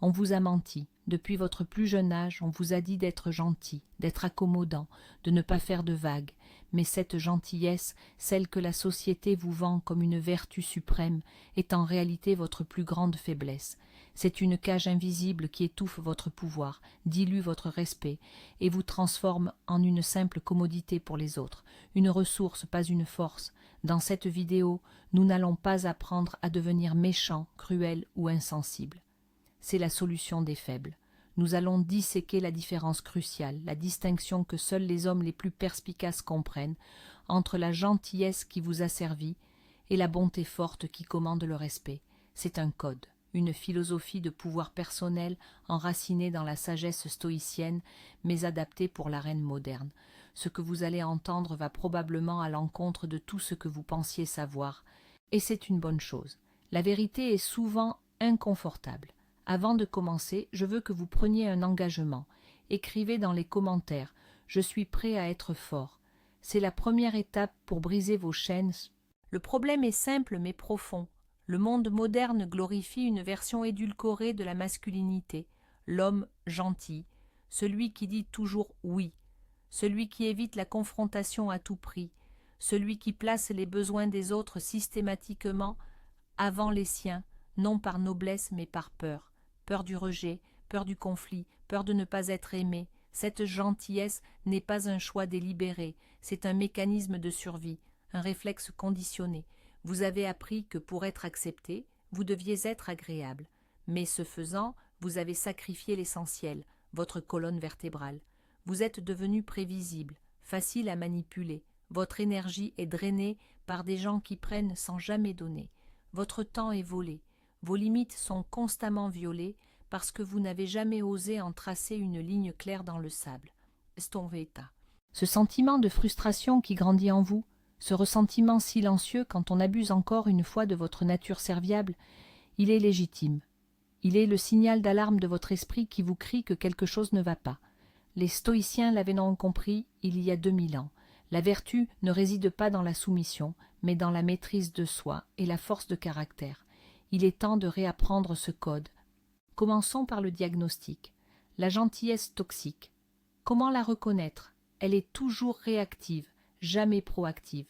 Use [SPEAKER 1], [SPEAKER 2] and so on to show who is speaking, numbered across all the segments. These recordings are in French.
[SPEAKER 1] On vous a menti. Depuis votre plus jeune âge, on vous a dit d'être gentil, d'être accommodant, de ne pas faire de vagues. Mais cette gentillesse, celle que la société vous vend comme une vertu suprême, est en réalité votre plus grande faiblesse. C'est une cage invisible qui étouffe votre pouvoir, dilue votre respect, et vous transforme en une simple commodité pour les autres, une ressource, pas une force. Dans cette vidéo, nous n'allons pas apprendre à devenir méchants, cruels ou insensibles. C'est la solution des faibles. Nous allons disséquer la différence cruciale, la distinction que seuls les hommes les plus perspicaces comprennent, entre la gentillesse qui vous a servi et la bonté forte qui commande le respect. C'est un code, une philosophie de pouvoir personnel enracinée dans la sagesse stoïcienne, mais adaptée pour l'arène moderne. Ce que vous allez entendre va probablement à l'encontre de tout ce que vous pensiez savoir, et c'est une bonne chose. La vérité est souvent inconfortable. Avant de commencer, je veux que vous preniez un engagement. Écrivez dans les commentaires « Je suis prêt à être fort ». C'est la première étape pour briser vos chaînes. Le problème est simple mais profond. Le monde moderne glorifie une version édulcorée de la masculinité, l'homme gentil, celui qui dit toujours « oui », celui qui évite la confrontation à tout prix, celui qui place les besoins des autres systématiquement avant les siens, non par noblesse mais par peur. Peur du rejet, peur du conflit, peur de ne pas être aimé. Cette gentillesse n'est pas un choix délibéré, c'est un mécanisme de survie, un réflexe conditionné. Vous avez appris que pour être accepté, vous deviez être agréable. Mais ce faisant, vous avez sacrifié l'essentiel, votre colonne vertébrale. Vous êtes devenu prévisible, facile à manipuler. Votre énergie est drainée par des gens qui prennent sans jamais donner. Votre temps est volé. Vos limites sont constamment violées parce que vous n'avez jamais osé en tracer une ligne claire dans le sable. Stonveta. Ce sentiment de frustration qui grandit en vous, ce ressentiment silencieux quand on abuse encore une fois de votre nature serviable, il est légitime. Il est le signal d'alarme de votre esprit qui vous crie que quelque chose ne va pas. Les stoïciens l'avaient donc compris il y a 2000 ans. La vertu ne réside pas dans la soumission, mais dans la maîtrise de soi et la force de caractère. Il est temps de réapprendre ce code. Commençons par le diagnostic. La gentillesse toxique. Comment la reconnaître? Elle est toujours réactive, jamais proactive.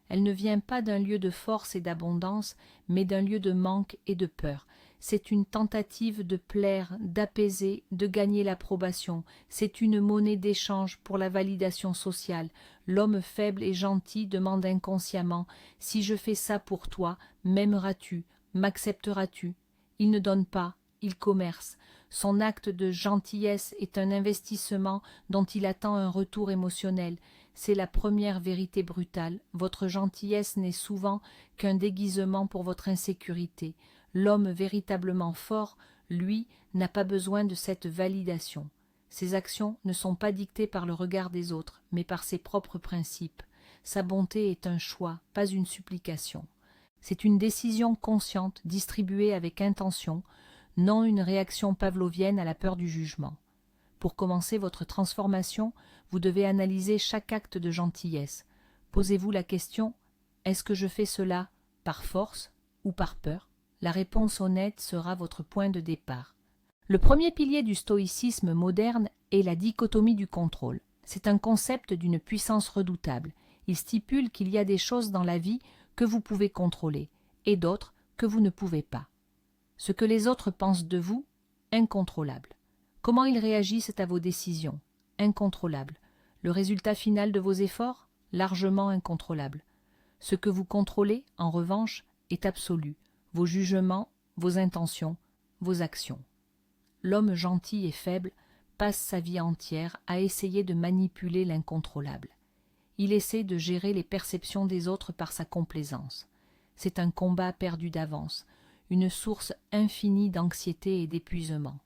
[SPEAKER 1] Elle ne vient pas d'un lieu de force et d'abondance, mais d'un lieu de manque et de peur. C'est une tentative de plaire, d'apaiser, de gagner l'approbation. C'est une monnaie d'échange pour la validation sociale. L'homme faible et gentil demande inconsciemment « Si je fais ça pour toi, m'aimeras-tu » M'accepteras-tu? Il ne donne pas, il commerce. Son acte de gentillesse est un investissement dont il attend un retour émotionnel. C'est la première vérité brutale. Votre gentillesse n'est souvent qu'un déguisement pour votre insécurité. L'homme véritablement fort, lui, n'a pas besoin de cette validation. Ses actions ne sont pas dictées par le regard des autres, mais par ses propres principes. Sa bonté est un choix, pas une supplication. C'est une décision consciente, distribuée avec intention, non une réaction pavlovienne à la peur du jugement. Pour commencer votre transformation, vous devez analyser chaque acte de gentillesse. Posez-vous la question « Est-ce que je fais cela par force ou par peur ?» La réponse honnête sera votre point de départ. Le premier pilier du stoïcisme moderne est la dichotomie du contrôle. C'est un concept d'une puissance redoutable. Il stipule qu'il y a des choses dans la vie que vous pouvez contrôler, et d'autres que vous ne pouvez pas. Ce que les autres pensent de vous, incontrôlable. Comment ils réagissent à vos décisions, incontrôlable. Le résultat final de vos efforts, largement incontrôlable. Ce que vous contrôlez, en revanche, est absolu. Vos jugements, vos intentions, vos actions. L'homme gentil et faible passe sa vie entière à essayer de manipuler l'incontrôlable. Il essaie de gérer les perceptions des autres par sa complaisance. C'est un combat perdu d'avance, une source infinie d'anxiété et d'épuisement.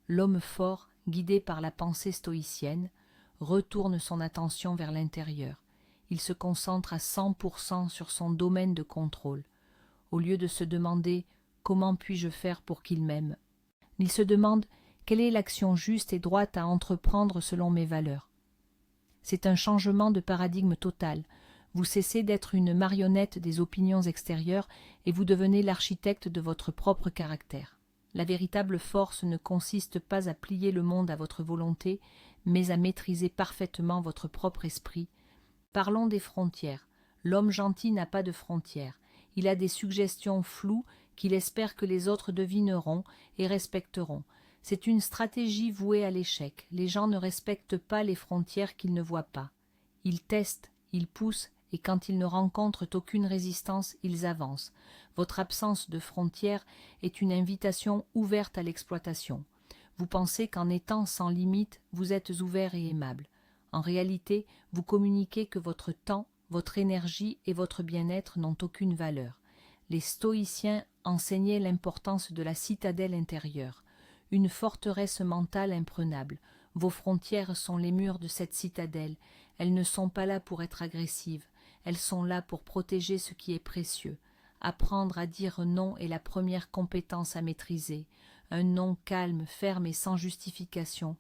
[SPEAKER 1] L'homme fort, guidé par la pensée stoïcienne, retourne son attention vers l'intérieur. Il se concentre à 100% sur son domaine de contrôle. Au lieu de se demander « Comment puis-je faire pour qu'il m'aime ?» il se demande « Quelle est l'action juste et droite à entreprendre selon mes valeurs ?» C'est un changement de paradigme total. Vous cessez d'être une marionnette des opinions extérieures et vous devenez l'architecte de votre propre caractère. La véritable force ne consiste pas à plier le monde à votre volonté, mais à maîtriser parfaitement votre propre esprit. Parlons des frontières. L'homme gentil n'a pas de frontières. Il a des suggestions floues qu'il espère que les autres devineront et respecteront. C'est une stratégie vouée à l'échec. Les gens ne respectent pas les frontières qu'ils ne voient pas. Ils testent, ils poussent, et quand ils ne rencontrent aucune résistance, ils avancent. Votre absence de frontières est une invitation ouverte à l'exploitation. Vous pensez qu'en étant sans limite, vous êtes ouvert et aimable. En réalité, vous communiquez que votre temps, votre énergie et votre bien-être n'ont aucune valeur. Les stoïciens enseignaient l'importance de la citadelle intérieure, une forteresse mentale imprenable. Vos frontières sont les murs de cette citadelle. Elles ne sont pas là pour être agressives. Elles sont là pour protéger ce qui est précieux. Apprendre à dire non est la première compétence à maîtriser. Un non calme, ferme et sans justification.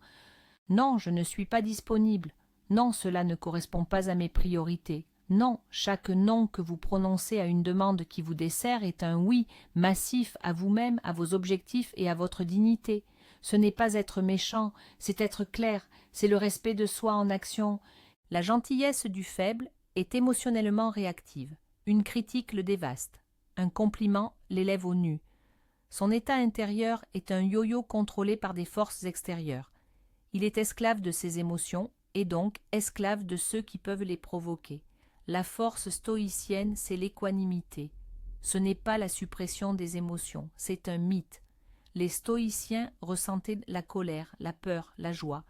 [SPEAKER 1] Non, je ne suis pas disponible. Non, cela ne correspond pas à mes priorités. Non, chaque non que vous prononcez à une demande qui vous dessert est un oui massif à vous-même, à vos objectifs et à votre dignité. Ce n'est pas être méchant, c'est être clair, c'est le respect de soi en action. La gentillesse du faible est émotionnellement réactive. Une critique le dévaste. Un compliment l'élève au nu. Son état intérieur est un yo-yo contrôlé par des forces extérieures. Il est esclave de ses émotions et donc esclave de ceux qui peuvent les provoquer. La force stoïcienne, c'est l'équanimité. Ce n'est pas la suppression des émotions, c'est un mythe. Les stoïciens ressentaient la colère, la peur, la joie,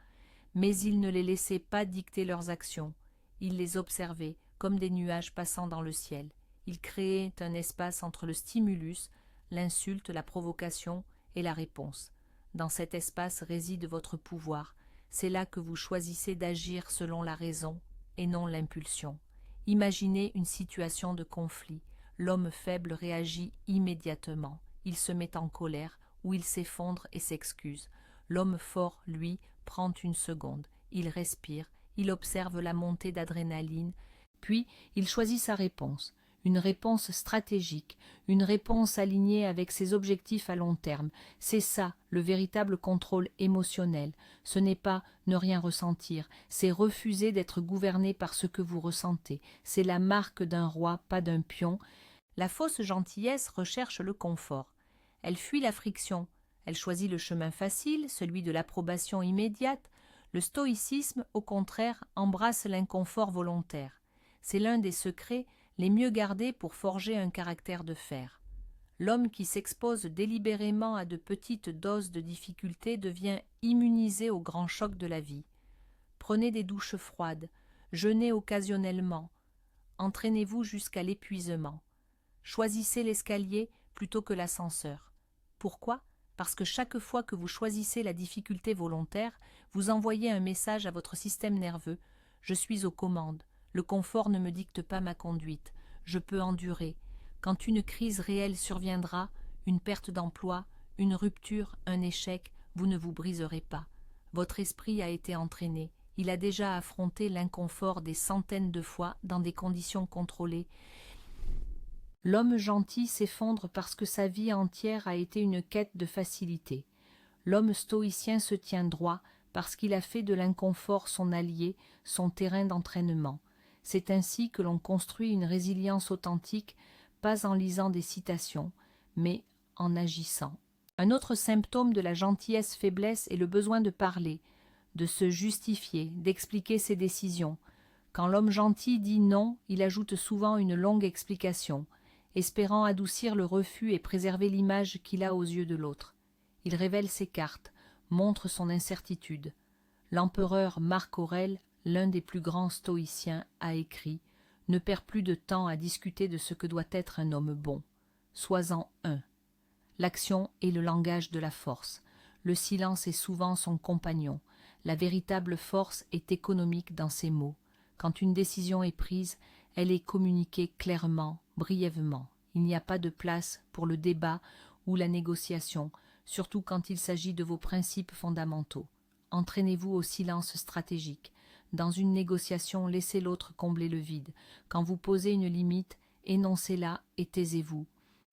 [SPEAKER 1] mais ils ne les laissaient pas dicter leurs actions. Ils les observaient comme des nuages passant dans le ciel. Ils créaient un espace entre le stimulus, l'insulte, la provocation et la réponse. Dans cet espace réside votre pouvoir. C'est là que vous choisissez d'agir selon la raison et non l'impulsion. Imaginez une situation de conflit. L'homme faible réagit immédiatement. Il se met en colère ou il s'effondre et s'excuse. L'homme fort, lui, prend une seconde. Il respire, il observe la montée d'adrénaline, puis il choisit sa réponse. Une réponse stratégique, une réponse alignée avec ses objectifs à long terme. C'est ça, le véritable contrôle émotionnel. Ce n'est pas ne rien ressentir, c'est refuser d'être gouverné par ce que vous ressentez. C'est la marque d'un roi, pas d'un pion. La fausse gentillesse recherche le confort. Elle fuit la friction. Elle choisit le chemin facile, celui de l'approbation immédiate. Le stoïcisme, au contraire, embrasse l'inconfort volontaire. C'est l'un des secrets les mieux gardés pour forger un caractère de fer. L'homme qui s'expose délibérément à de petites doses de difficulté devient immunisé aux grands chocs de la vie. Prenez des douches froides, jeûnez occasionnellement, entraînez-vous jusqu'à l'épuisement. Choisissez l'escalier plutôt que l'ascenseur. Pourquoi ? Parce que chaque fois que vous choisissez la difficulté volontaire, vous envoyez un message à votre système nerveux. Je suis aux commandes. Le confort ne me dicte pas ma conduite. Je peux endurer. Quand une crise réelle surviendra, une perte d'emploi, une rupture, un échec, vous ne vous briserez pas. Votre esprit a été entraîné. Il a déjà affronté l'inconfort des centaines de fois dans des conditions contrôlées. L'homme gentil s'effondre parce que sa vie entière a été une quête de facilité. L'homme stoïcien se tient droit parce qu'il a fait de l'inconfort son allié, son terrain d'entraînement. C'est ainsi que l'on construit une résilience authentique, pas en lisant des citations, mais en agissant. Un autre symptôme de la gentillesse faiblesse est le besoin de parler, de se justifier, d'expliquer ses décisions. Quand l'homme gentil dit non, il ajoute souvent une longue explication, espérant adoucir le refus et préserver l'image qu'il a aux yeux de l'autre. Il révèle ses cartes, montre son incertitude. L'empereur Marc Aurèle, l'un des plus grands stoïciens, a écrit « Ne perds plus de temps à discuter de ce que doit être un homme bon. Sois-en un. » L'action est le langage de la force. Le silence est souvent son compagnon. La véritable force est économique dans ses mots. Quand une décision est prise, elle est communiquée clairement, brièvement. Il n'y a pas de place pour le débat ou la négociation, surtout quand il s'agit de vos principes fondamentaux. Entraînez-vous au silence stratégique. Dans une négociation, laissez l'autre combler le vide. Quand vous posez une limite, énoncez-la et taisez-vous.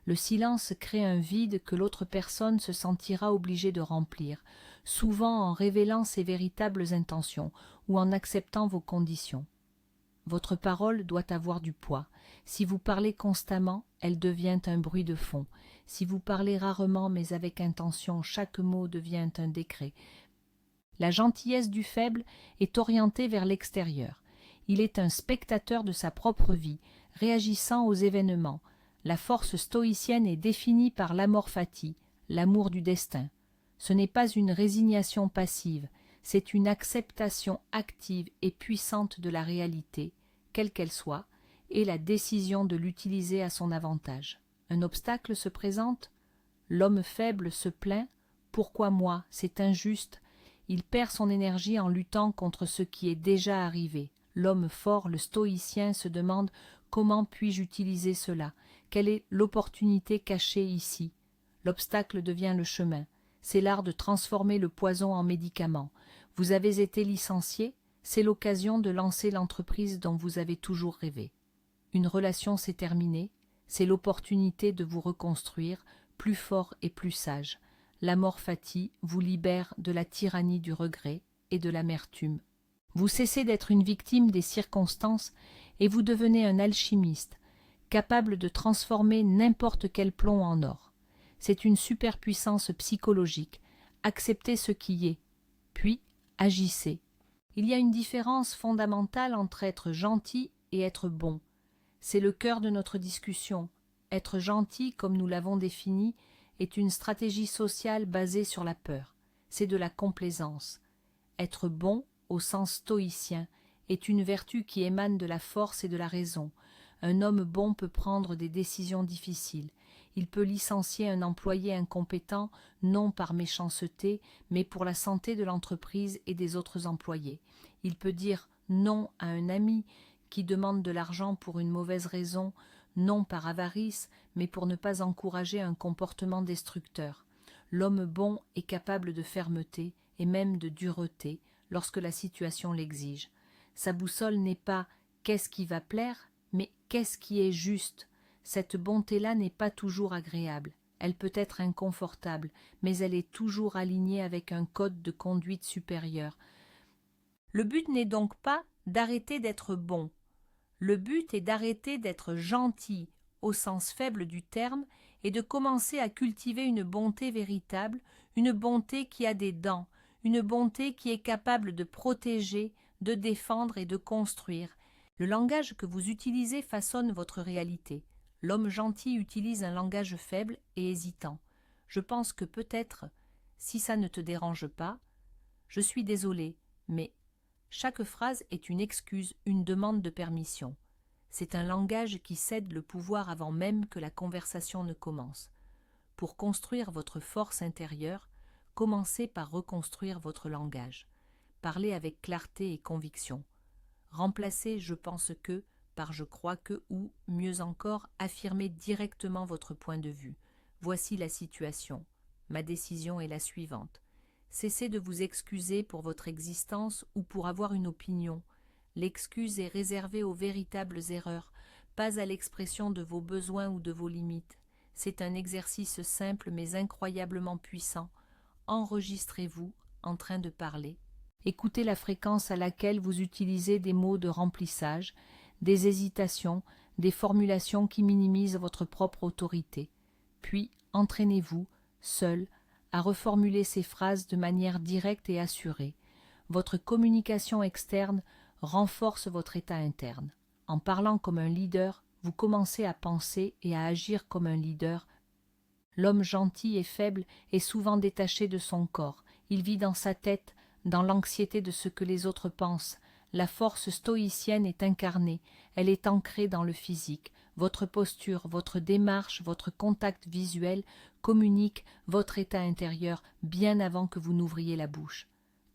[SPEAKER 1] Le silence crée un vide que l'autre personne se sentira obligée de remplir, souvent en révélant ses véritables intentions ou en acceptant vos conditions. Votre parole doit avoir du poids. Si vous parlez constamment, elle devient un bruit de fond. Si vous parlez rarement mais avec intention, chaque mot devient un décret. La gentillesse du faible est orientée vers l'extérieur. Il est un spectateur de sa propre vie, réagissant aux événements. La force stoïcienne est définie par l'amor fati, l'amour du destin. Ce n'est pas une résignation passive, c'est une acceptation active et puissante de la réalité, quelle qu'elle soit, et la décision de l'utiliser à son avantage. Un obstacle se présente, l'homme faible se plaint, pourquoi moi, c'est injuste. Il perd son énergie en luttant contre ce qui est déjà arrivé. L'homme fort, le stoïcien, se demande comment puis-je utiliser cela, quelle est l'opportunité cachée ici. L'obstacle devient le chemin. C'est l'art de transformer le poison en médicament. Vous avez été licencié, c'est l'occasion de lancer l'entreprise dont vous avez toujours rêvé. Une relation s'est terminée, c'est l'opportunité de vous reconstruire, plus fort et plus sage. L'amor fati vous libère de la tyrannie du regret et de l'amertume. Vous cessez d'être une victime des circonstances et vous devenez un alchimiste, capable de transformer n'importe quel plomb en or. C'est une superpuissance psychologique. Acceptez ce qui est, puis agissez. Il y a une différence fondamentale entre être gentil et être bon. C'est le cœur de notre discussion. Être gentil, comme nous l'avons défini, est une stratégie sociale basée sur la peur. C'est de la complaisance. Être bon, au sens stoïcien, est une vertu qui émane de la force et de la raison. Un homme bon peut prendre des décisions difficiles. Il peut licencier un employé incompétent, non par méchanceté, mais pour la santé de l'entreprise et des autres employés. Il peut dire non à un ami qui demande de l'argent pour une mauvaise raison, non par avarice, mais pour ne pas encourager un comportement destructeur. L'homme bon est capable de fermeté et même de dureté lorsque la situation l'exige. Sa boussole n'est pas « qu'est-ce qui va plaire ?» mais « qu'est-ce qui est juste ?» Cette bonté-là n'est pas toujours agréable. Elle peut être inconfortable, mais elle est toujours alignée avec un code de conduite supérieur. Le but n'est donc pas d'arrêter d'être bon. Le but est d'arrêter d'être gentil au sens faible du terme et de commencer à cultiver une bonté véritable, une bonté qui a des dents, une bonté qui est capable de protéger, de défendre et de construire. Le langage que vous utilisez façonne votre réalité. L'homme gentil utilise un langage faible et hésitant. Je pense que peut-être, si ça ne te dérange pas, je suis désolé, mais chaque phrase est une excuse, une demande de permission. C'est un langage qui cède le pouvoir avant même que la conversation ne commence. Pour construire votre force intérieure, commencez par reconstruire votre langage. Parlez avec clarté et conviction. Remplacez « je pense que » par « je crois que » ou, mieux encore, affirmez directement votre point de vue. Voici la situation. Ma décision est la suivante. Cessez de vous excuser pour votre existence ou pour avoir une opinion. L'excuse est réservée aux véritables erreurs, pas à l'expression de vos besoins ou de vos limites. C'est un exercice simple mais incroyablement puissant. Enregistrez-vous en train de parler. Écoutez la fréquence à laquelle vous utilisez des mots de remplissage, des hésitations, des formulations qui minimisent votre propre autorité. Puis, entraînez-vous, seul, à reformuler ces phrases de manière directe et assurée. Votre communication externe renforce votre état interne. En parlant comme un leader, vous commencez à penser et à agir comme un leader. L'homme gentil et faible est souvent détaché de son corps. Il vit dans sa tête, dans l'anxiété de ce que les autres pensent. La force stoïcienne est incarnée, elle est ancrée dans le physique. Votre posture, votre démarche, votre contact visuel communiquent votre état intérieur bien avant que vous n'ouvriez la bouche.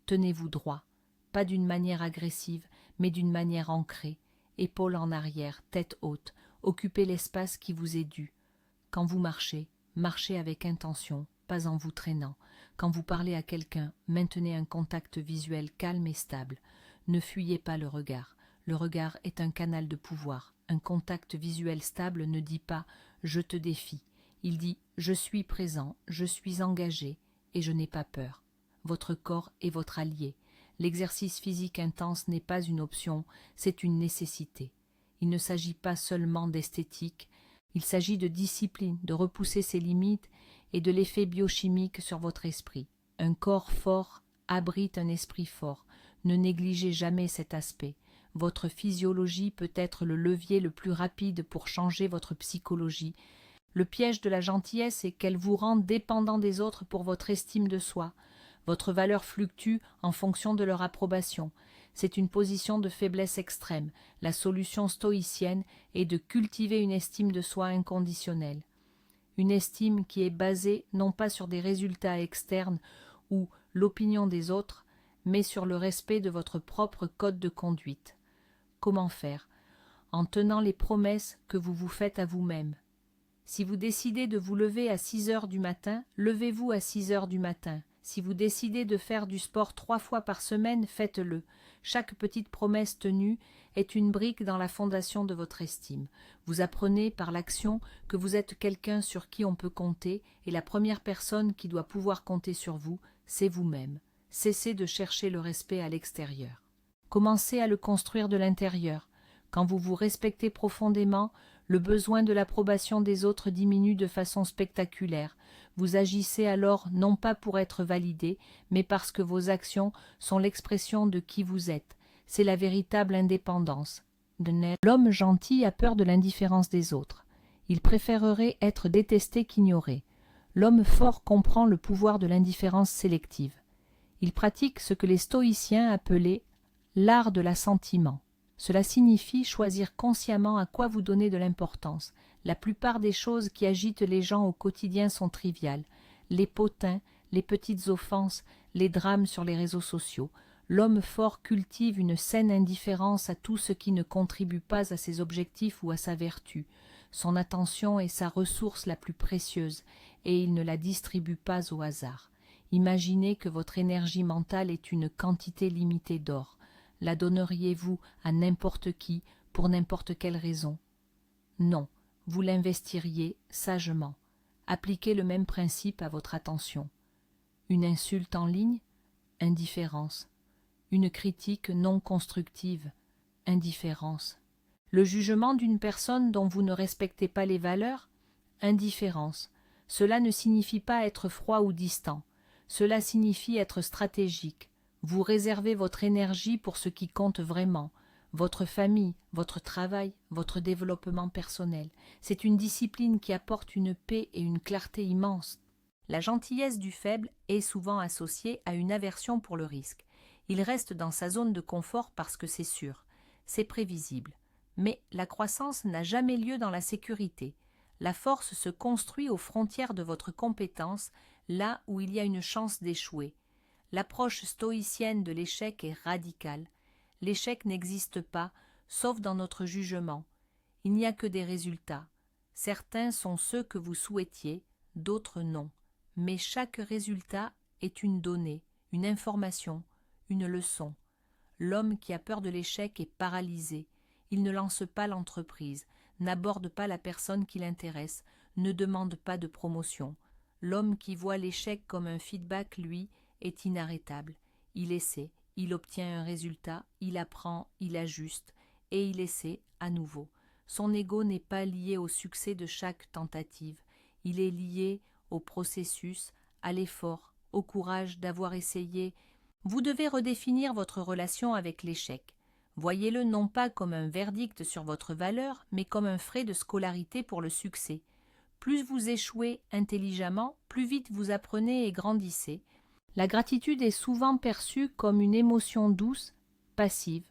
[SPEAKER 1] Tenez-vous droit, pas d'une manière agressive, mais d'une manière ancrée. Épaules en arrière, tête haute, occupez l'espace qui vous est dû. Quand vous marchez, marchez avec intention, pas en vous traînant. Quand vous parlez à quelqu'un, maintenez un contact visuel calme et stable. Ne fuyez pas le regard. Le regard est un canal de pouvoir. Un contact visuel stable ne dit pas « je te défie ». Il dit « Je suis présent, je suis engagé et je n'ai pas peur ». Votre corps est votre allié. L'exercice physique intense n'est pas une option, c'est une nécessité. Il ne s'agit pas seulement d'esthétique, il s'agit de discipline, de repousser ses limites et de l'effet biochimique sur votre esprit. Un corps fort abrite un esprit fort. Ne négligez jamais cet aspect. Votre physiologie peut être le levier le plus rapide pour changer votre psychologie. Le piège de la gentillesse est qu'elle vous rend dépendant des autres pour votre estime de soi. Votre valeur fluctue en fonction de leur approbation. C'est une position de faiblesse extrême. La solution stoïcienne est de cultiver une estime de soi inconditionnelle. Une estime qui est basée non pas sur des résultats externes ou l'opinion des autres, mais sur le respect de votre propre code de conduite. Comment faire? En tenant les promesses que vous vous faites à vous-même. Si vous décidez de vous lever à 6 heures du matin, levez-vous à 6 heures du matin. Si vous décidez de faire du sport 3 fois par semaine, faites-le. Chaque petite promesse tenue est une brique dans la fondation de votre estime. Vous apprenez par l'action que vous êtes quelqu'un sur qui on peut compter et la première personne qui doit pouvoir compter sur vous, c'est vous-même. Cessez de chercher le respect à l'extérieur. Commencez à le construire de l'intérieur. Quand vous vous respectez profondément, le besoin de l'approbation des autres diminue de façon spectaculaire. Vous agissez alors non pas pour être validé, mais parce que vos actions sont l'expression de qui vous êtes. C'est la véritable indépendance. L'homme gentil a peur de l'indifférence des autres. Il préférerait être détesté qu'ignoré. L'homme fort comprend le pouvoir de l'indifférence sélective. Il pratique ce que les stoïciens appelaient l'art de l'assentiment. Cela signifie choisir consciemment à quoi vous donnez de l'importance. La plupart des choses qui agitent les gens au quotidien sont triviales. Les potins, les petites offenses, les drames sur les réseaux sociaux. L'homme fort cultive une saine indifférence à tout ce qui ne contribue pas à ses objectifs ou à sa vertu. Son attention est sa ressource la plus précieuse, et il ne la distribue pas au hasard. Imaginez que votre énergie mentale est une quantité limitée d'or. La donneriez-vous à n'importe qui, pour n'importe quelle raison? Non, vous l'investiriez sagement. Appliquez le même principe à votre attention. Une insulte en ligne? Indifférence. Une critique non constructive? Indifférence. Le jugement d'une personne dont vous ne respectez pas les valeurs? Indifférence. Cela ne signifie pas être froid ou distant. Cela signifie être stratégique. Vous réservez votre énergie pour ce qui compte vraiment, votre famille, votre travail, votre développement personnel. C'est une discipline qui apporte une paix et une clarté immenses. La gentillesse du faible est souvent associée à une aversion pour le risque. Il reste dans sa zone de confort parce que c'est sûr, c'est prévisible. Mais la croissance n'a jamais lieu dans la sécurité. La force se construit aux frontières de votre compétence, là où il y a une chance d'échouer. L'approche stoïcienne de l'échec est radicale. L'échec n'existe pas, sauf dans notre jugement. Il n'y a que des résultats. Certains sont ceux que vous souhaitiez, d'autres non. Mais chaque résultat est une donnée, une information, une leçon. L'homme qui a peur de l'échec est paralysé. Il ne lance pas l'entreprise, n'aborde pas la personne qui l'intéresse, ne demande pas de promotion. L'homme qui voit l'échec comme un feedback, lui, est inarrêtable. Il essaie, il obtient un résultat, il apprend, il ajuste, et il essaie à nouveau. Son ego n'est pas lié au succès de chaque tentative. Il est lié au processus, à l'effort, au courage d'avoir essayé. Vous devez redéfinir votre relation avec l'échec. Voyez-le non pas comme un verdict sur votre valeur, mais comme un frais de scolarité pour le succès. Plus vous échouez intelligemment, plus vite vous apprenez et grandissez. La gratitude est souvent perçue comme une émotion douce, passive.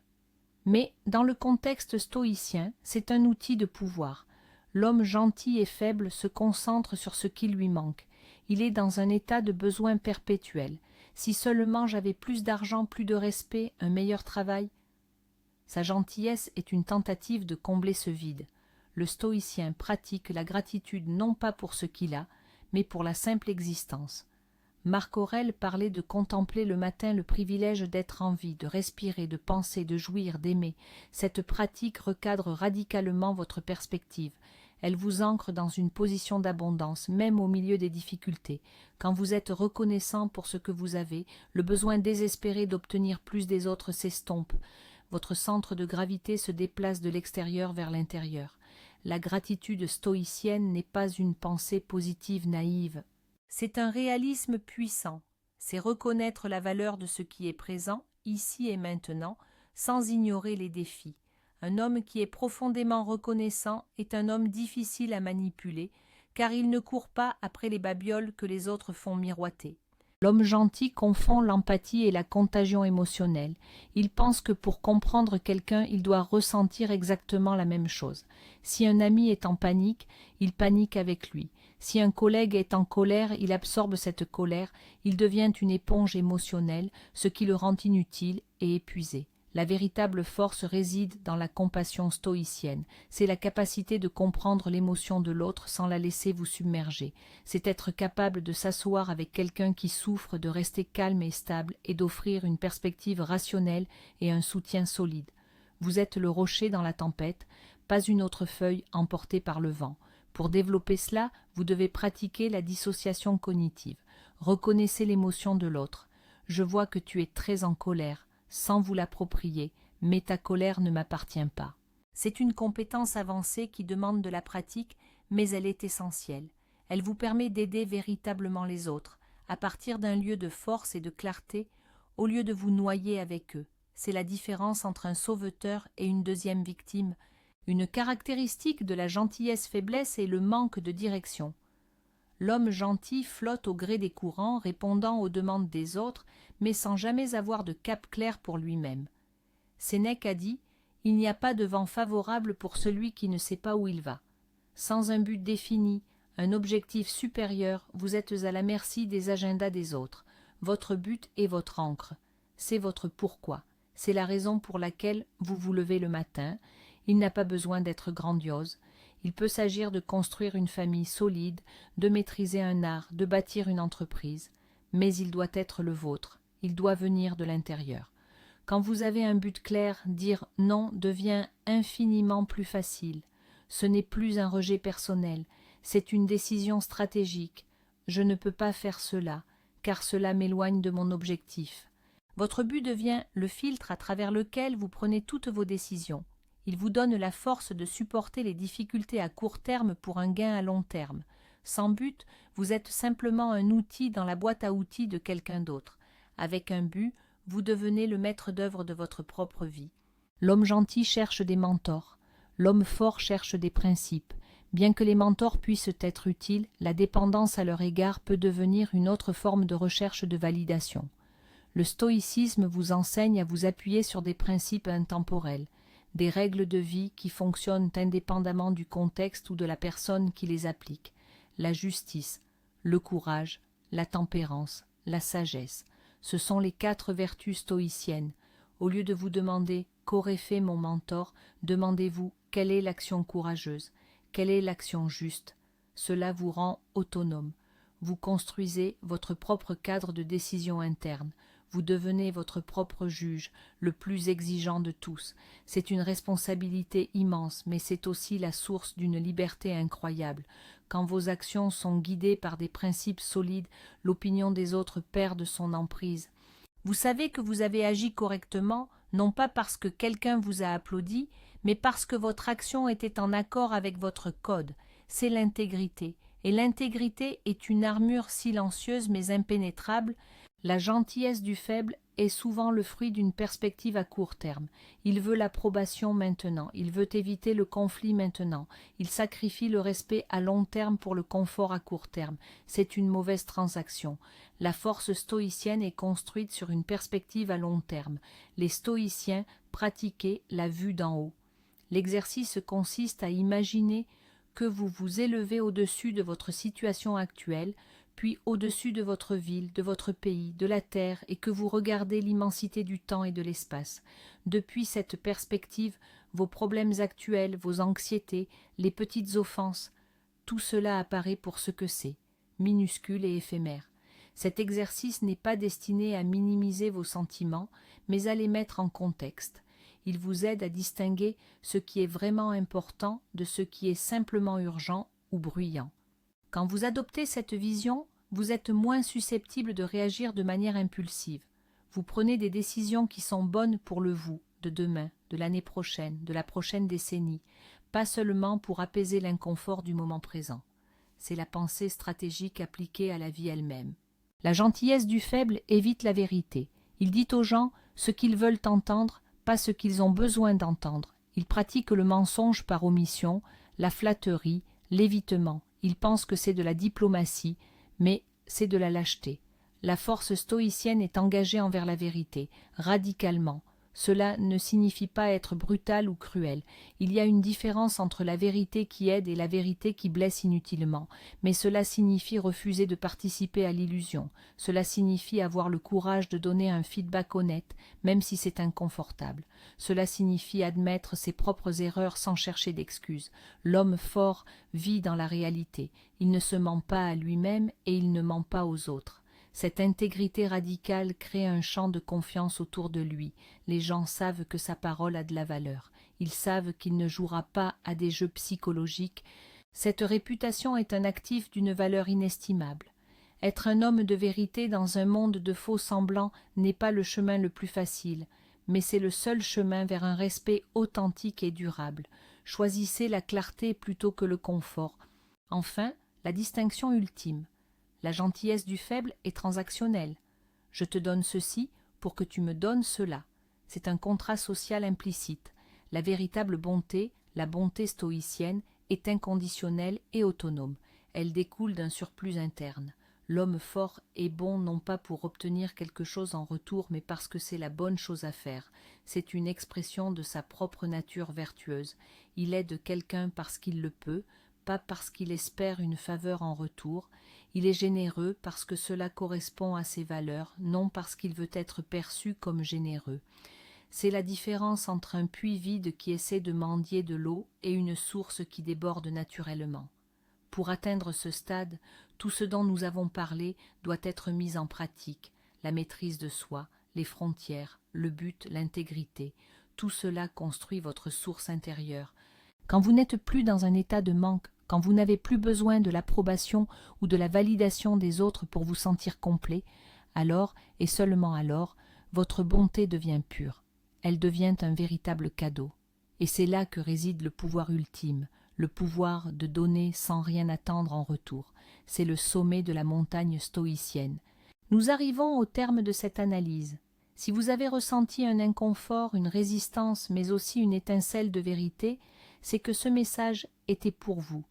[SPEAKER 1] Mais dans le contexte stoïcien, c'est un outil de pouvoir. L'homme gentil et faible se concentre sur ce qui lui manque. Il est dans un état de besoin perpétuel. Si seulement j'avais plus d'argent, plus de respect, un meilleur travail. Sa gentillesse est une tentative de combler ce vide. Le stoïcien pratique la gratitude non pas pour ce qu'il a, mais pour la simple existence. Marc Aurèle parlait de contempler le matin le privilège d'être en vie, de respirer, de penser, de jouir, d'aimer. Cette pratique recadre radicalement votre perspective. Elle vous ancre dans une position d'abondance, même au milieu des difficultés. Quand vous êtes reconnaissant pour ce que vous avez, le besoin désespéré d'obtenir plus des autres s'estompe. Votre centre de gravité se déplace de l'extérieur vers l'intérieur. La gratitude stoïcienne n'est pas une pensée positive naïve. C'est un réalisme puissant. C'est reconnaître la valeur de ce qui est présent, ici et maintenant, sans ignorer les défis. Un homme qui est profondément reconnaissant est un homme difficile à manipuler, car il ne court pas après les babioles que les autres font miroiter. L'homme gentil confond l'empathie et la contagion émotionnelle. Il pense que pour comprendre quelqu'un, il doit ressentir exactement la même chose. Si un ami est en panique, il panique avec lui. Si un collègue est en colère, il absorbe cette colère, il devient une éponge émotionnelle, ce qui le rend inutile et épuisé. La véritable force réside dans la compassion stoïcienne. C'est la capacité de comprendre l'émotion de l'autre sans la laisser vous submerger. C'est être capable de s'asseoir avec quelqu'un qui souffre, de rester calme et stable et d'offrir une perspective rationnelle et un soutien solide. Vous êtes le rocher dans la tempête, pas une autre feuille emportée par le vent. Pour développer cela, vous devez pratiquer la dissociation cognitive. Reconnaissez l'émotion de l'autre. Je vois que tu es très en colère, sans vous l'approprier, mais ta colère ne m'appartient pas. C'est une compétence avancée qui demande de la pratique, mais elle est essentielle. Elle vous permet d'aider véritablement les autres, à partir d'un lieu de force et de clarté, au lieu de vous noyer avec eux. C'est la différence entre un sauveteur et une deuxième victime. Une caractéristique de la gentillesse-faiblesse est le manque de direction. L'homme gentil flotte au gré des courants, répondant aux demandes des autres, mais sans jamais avoir de cap clair pour lui-même. Sénèque a dit « Il n'y a pas de vent favorable pour celui qui ne sait pas où il va ». Sans un but défini, un objectif supérieur, vous êtes à la merci des agendas des autres. Votre but est votre ancre. C'est votre pourquoi. C'est la raison pour laquelle vous vous levez le matin. Il n'a pas besoin d'être grandiose. Il peut s'agir de construire une famille solide, de maîtriser un art, de bâtir une entreprise. Mais il doit être le vôtre. Il doit venir de l'intérieur. Quand vous avez un but clair, dire non devient infiniment plus facile. Ce n'est plus un rejet personnel, c'est une décision stratégique. Je ne peux pas faire cela, car cela m'éloigne de mon objectif. Votre but devient le filtre à travers lequel vous prenez toutes vos décisions. Il vous donne la force de supporter les difficultés à court terme pour un gain à long terme. Sans but, vous êtes simplement un outil dans la boîte à outils de quelqu'un d'autre. Avec un but, vous devenez le maître d'œuvre de votre propre vie. L'homme gentil cherche des mentors. L'homme fort cherche des principes. Bien que les mentors puissent être utiles, la dépendance à leur égard peut devenir une autre forme de recherche de validation. Le stoïcisme vous enseigne à vous appuyer sur des principes intemporels, des règles de vie qui fonctionnent indépendamment du contexte ou de la personne qui les applique, la justice, le courage, la tempérance, la sagesse. Ce sont les 4 vertus stoïciennes. Au lieu de vous demander « qu'aurait fait mon mentor », demandez-vous « quelle est l'action courageuse ?» Quelle est l'action juste? Cela vous rend autonome. Vous construisez votre propre cadre de décision interne. Vous devenez votre propre juge, le plus exigeant de tous. C'est une responsabilité immense, mais c'est aussi la source d'une liberté incroyable. Quand vos actions sont guidées par des principes solides, l'opinion des autres perd son emprise. Vous savez que vous avez agi correctement, non pas parce que quelqu'un vous a applaudi, mais parce que votre action était en accord avec votre code. C'est l'intégrité. Et l'intégrité est une armure silencieuse mais impénétrable. La gentillesse du faible est souvent le fruit d'une perspective à court terme. Il veut l'approbation maintenant, il veut éviter le conflit maintenant, il sacrifie le respect à long terme pour le confort à court terme. C'est une mauvaise transaction. La force stoïcienne est construite sur une perspective à long terme. Les stoïciens pratiquaient la vue d'en haut. L'exercice consiste à imaginer que vous vous élevez au-dessus de votre situation actuelle, puis au-dessus de votre ville, de votre pays, de la terre, et que vous regardez l'immensité du temps et de l'espace. Depuis cette perspective, vos problèmes actuels, vos anxiétés, les petites offenses, tout cela apparaît pour ce que c'est, minuscule et éphémère. Cet exercice n'est pas destiné à minimiser vos sentiments, mais à les mettre en contexte. Il vous aide à distinguer ce qui est vraiment important de ce qui est simplement urgent ou bruyant. Quand vous adoptez cette vision, vous êtes moins susceptible de réagir de manière impulsive. Vous prenez des décisions qui sont bonnes pour le vous de demain, de l'année prochaine, de la prochaine décennie, pas seulement pour apaiser l'inconfort du moment présent. C'est la pensée stratégique appliquée à la vie elle-même. La gentillesse du faible évite la vérité. Il dit aux gens ce qu'ils veulent entendre, pas ce qu'ils ont besoin d'entendre. Il pratique le mensonge par omission, la flatterie, l'évitement. Il pense que c'est de la diplomatie, mais c'est de la lâcheté. La force stoïcienne est engagée envers la vérité, radicalement. Cela ne signifie pas être brutal ou cruel. Il y a une différence entre la vérité qui aide et la vérité qui blesse inutilement, mais cela signifie refuser de participer à l'illusion. Cela signifie avoir le courage de donner un feedback honnête, même si c'est inconfortable. Cela signifie admettre ses propres erreurs sans chercher d'excuses. L'homme fort vit dans la réalité. Il ne se ment pas à lui-même et il ne ment pas aux autres. Cette intégrité radicale crée un champ de confiance autour de lui. Les gens savent que sa parole a de la valeur. Ils savent qu'il ne jouera pas à des jeux psychologiques. Cette réputation est un actif d'une valeur inestimable. Être un homme de vérité dans un monde de faux semblants n'est pas le chemin le plus facile, mais c'est le seul chemin vers un respect authentique et durable. Choisissez la clarté plutôt que le confort. Enfin, la distinction ultime. La gentillesse du faible est transactionnelle. Je te donne ceci pour que tu me donnes cela. C'est un contrat social implicite. La véritable bonté, la bonté stoïcienne, est inconditionnelle et autonome. Elle découle d'un surplus interne. L'homme fort est bon non pas pour obtenir quelque chose en retour, mais parce que c'est la bonne chose à faire. C'est une expression de sa propre nature vertueuse. Il aide quelqu'un parce qu'il le peut, pas parce qu'il espère une faveur en retour. Il est généreux parce que cela correspond à ses valeurs, non parce qu'il veut être perçu comme généreux. C'est la différence entre un puits vide qui essaie de mendier de l'eau et une source qui déborde naturellement. Pour atteindre ce stade, tout ce dont nous avons parlé doit être mis en pratique, la maîtrise de soi, les frontières, le but, l'intégrité. Tout cela construit votre source intérieure. Quand vous n'êtes plus dans un état de manque, quand vous n'avez plus besoin de l'approbation ou de la validation des autres pour vous sentir complet, alors, et seulement alors, votre bonté devient pure. Elle devient un véritable cadeau. Et c'est là que réside le pouvoir ultime, le pouvoir de donner sans rien attendre en retour. C'est le sommet de la montagne stoïcienne. Nous arrivons au terme de cette analyse. Si vous avez ressenti un inconfort, une résistance, mais aussi une étincelle de vérité, c'est que ce message était pour vous.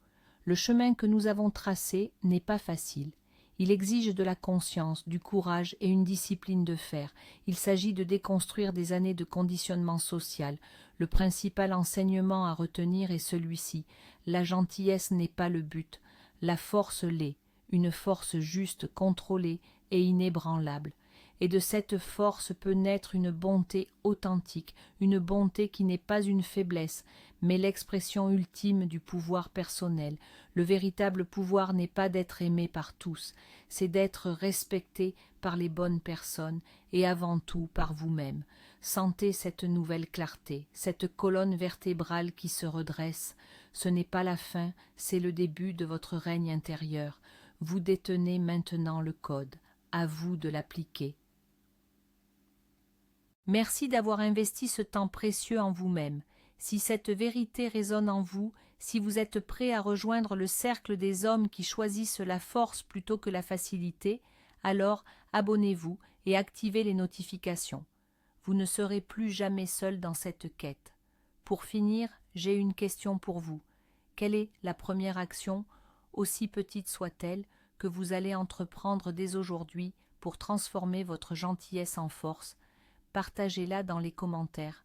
[SPEAKER 1] Le chemin que nous avons tracé n'est pas facile. Il exige de la conscience, du courage et une discipline de fer. Il s'agit de déconstruire des années de conditionnement social. Le principal enseignement à retenir est celui-ci. La gentillesse n'est pas le but. La force l'est, une force juste, contrôlée et inébranlable. Et de cette force peut naître une bonté authentique, une bonté qui n'est pas une faiblesse, mais l'expression ultime du pouvoir personnel. Le véritable pouvoir n'est pas d'être aimé par tous, c'est d'être respecté par les bonnes personnes et avant tout par vous-même. Sentez cette nouvelle clarté, cette colonne vertébrale qui se redresse. Ce n'est pas la fin, c'est le début de votre règne intérieur. Vous détenez maintenant le code, à vous de l'appliquer. Merci d'avoir investi ce temps précieux en vous-même. Si cette vérité résonne en vous, si vous êtes prêt à rejoindre le cercle des hommes qui choisissent la force plutôt que la facilité, alors abonnez-vous et activez les notifications. Vous ne serez plus jamais seul dans cette quête. Pour finir, j'ai une question pour vous. Quelle est la première action, aussi petite soit-elle, que vous allez entreprendre dès aujourd'hui pour transformer votre gentillesse en force? Partagez-la dans les commentaires.